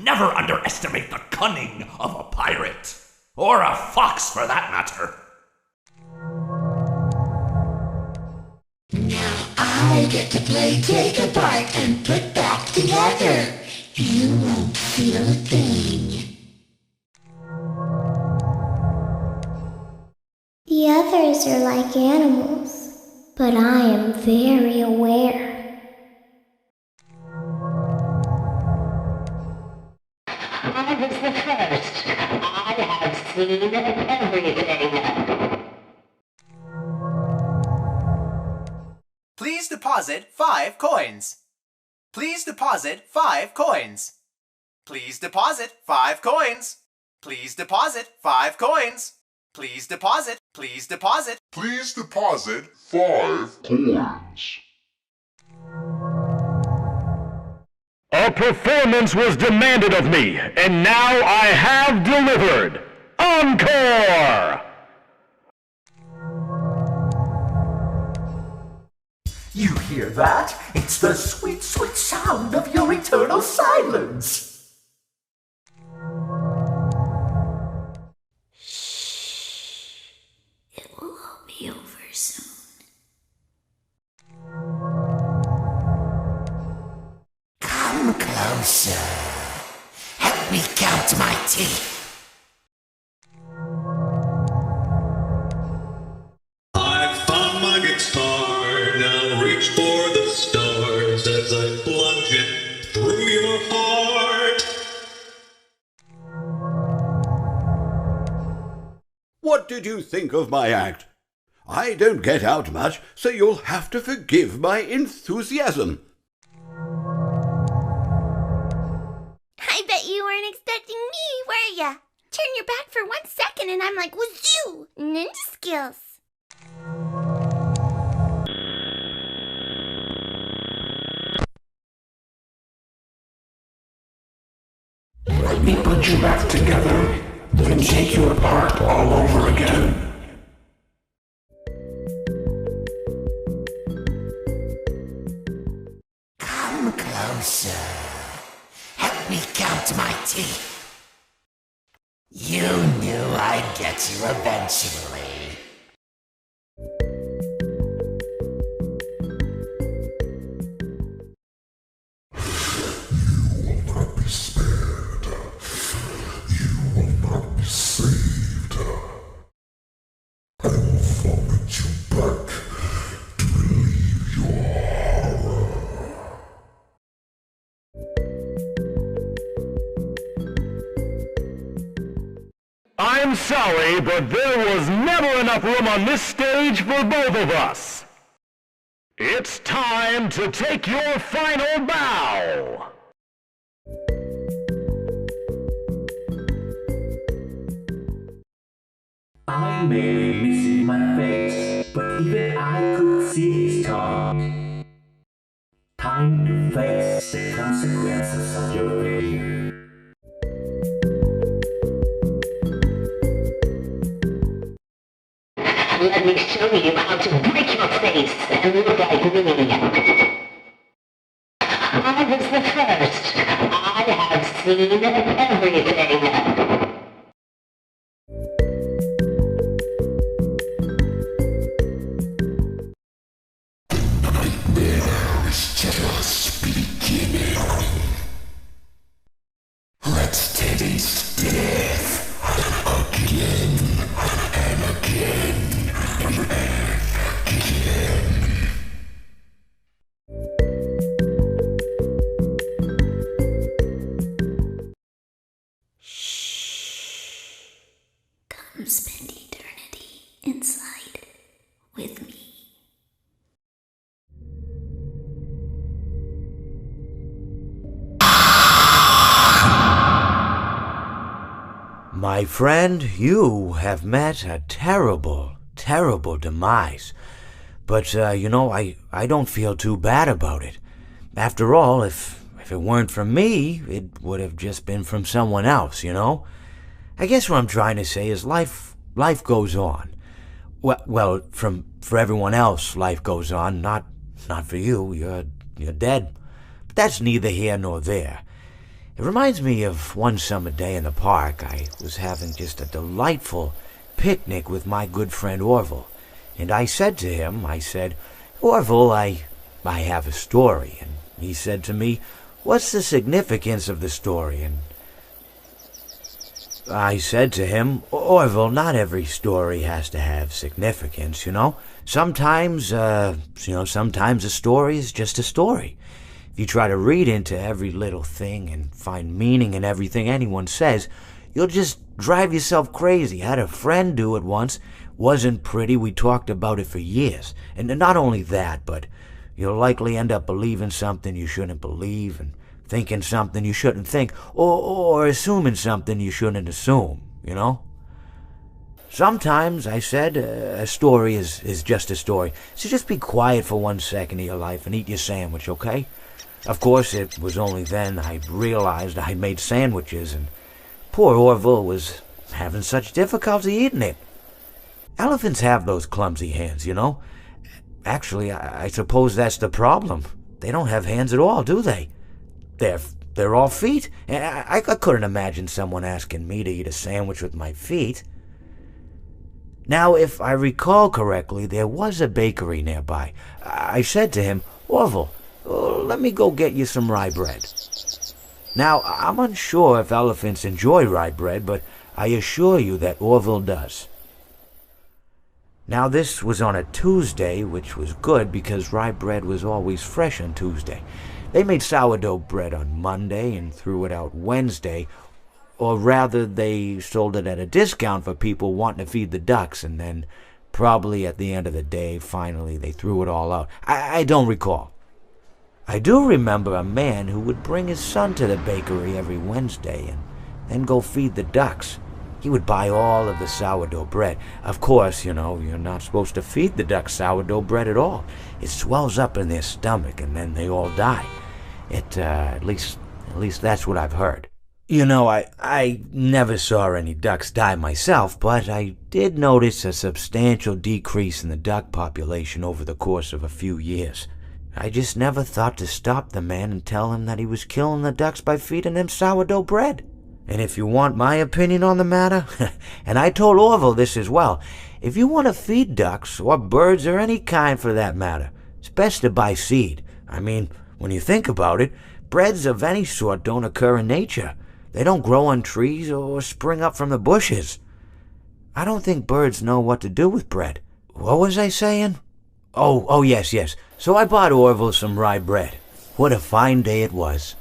Never underestimate the cunning of a pirate. Or a fox, for that matter. Now I get to play take apart and put back together. You won't feel a thing. The others are like animals, but I am very aware. I was the first. I have seen everything. Please deposit 5 coins. Please deposit 5 coins. Please deposit 5 coins. Please deposit 5 coins. Please deposit. Please deposit. Please deposit 5 coins. A performance was demanded of me, and now I have delivered. Encore! You hear that? It's the sweet, sweet sound of your eternal silence. It will all be over soon. Come closer. Help me count my teeth. I've found my guitar, now reach for the stars as I plunge it through your heart. What did you think of my act? I don't get out much, so you'll have to forgive my enthusiasm. I bet you weren't expecting me, were ya? Turn your back for 1 second and I'm like, wazoo! Ninja skills. Let me put you back together, then take you apart all over again. Come closer. Help me count my teeth. You knew I'd get you eventually. You will not be spared. You will not be saved. I will vomit you back to relieve your horror. I'm sorry, but there was never enough room on this stage for both of us. It's time to take your final bow. I may be missing my face, but even I could see this time. Time to face the consequences of your failure. Let me show you how to break your face and look like me. I was the first. I have seen everything. It's just beginning. Let's taste death again and again and again. Come spend eternity inside with me. My friend, you have met a terrible, terrible demise. But, I don't feel too bad about it. After all, if it weren't from me, it would have just been from someone else, I guess what I'm trying to say is life goes on. Well, for everyone else, life goes on, not for you. You're dead. But that's neither here nor there. It reminds me of one summer day in the park. I was having just a delightful picnic with my good friend Orville. And I said to him, Orville, I have a story. And he said to me, what's the significance of the story? And I said to him, Orville, not every story has to have significance, you know? Sometimes a story is just a story. If you try to read into every little thing and find meaning in everything anyone says, you'll just drive yourself crazy. I had a friend do it once. Wasn't pretty. We talked about it for years. And not only that, but you'll likely end up believing something you shouldn't believe and thinking something you shouldn't think, or assuming something you shouldn't assume, you know? Sometimes, I said, a story is just a story. So just be quiet for 1 second of your life and eat your sandwich, okay? Of course, it was only then I realized I made sandwiches, and poor Orville was having such difficulty eating it. Elephants have those clumsy hands, you know? Actually, I suppose that's the problem. They don't have hands at all, do they? They're all feet. I couldn't imagine someone asking me to eat a sandwich with my feet. Now, if I recall correctly, there was a bakery nearby. I said to him, Orville, let me go get you some rye bread. Now, I'm unsure if elephants enjoy rye bread, but I assure you that Orville does. Now, this was on a Tuesday, which was good because rye bread was always fresh on Tuesday. They made sourdough bread on Monday and threw it out Wednesday, or rather, they sold it at a discount for people wanting to feed the ducks, and then probably at the end of the day, finally, they threw it all out. I don't recall. I do remember a man who would bring his son to the bakery every Wednesday and then go feed the ducks. He would buy all of the sourdough bread. Of course, you know, you're not supposed to feed the ducks sourdough bread at all. It swells up in their stomach and then they all die. At least that's what I've heard. You know, I never saw any ducks die myself, but I did notice a substantial decrease in the duck population over the course of a few years. I just never thought to stop the man and tell him that he was killing the ducks by feeding them sourdough bread. And if you want my opinion on the matter, and I told Orville this as well, if you want to feed ducks, or birds, or any kind for that matter, it's best to buy seed. I mean, when you think about it, breads of any sort don't occur in nature. They don't grow on trees or spring up from the bushes. I don't think birds know what to do with bread. What was I saying? Oh, yes. So I bought Orville some rye bread. What a fine day it was.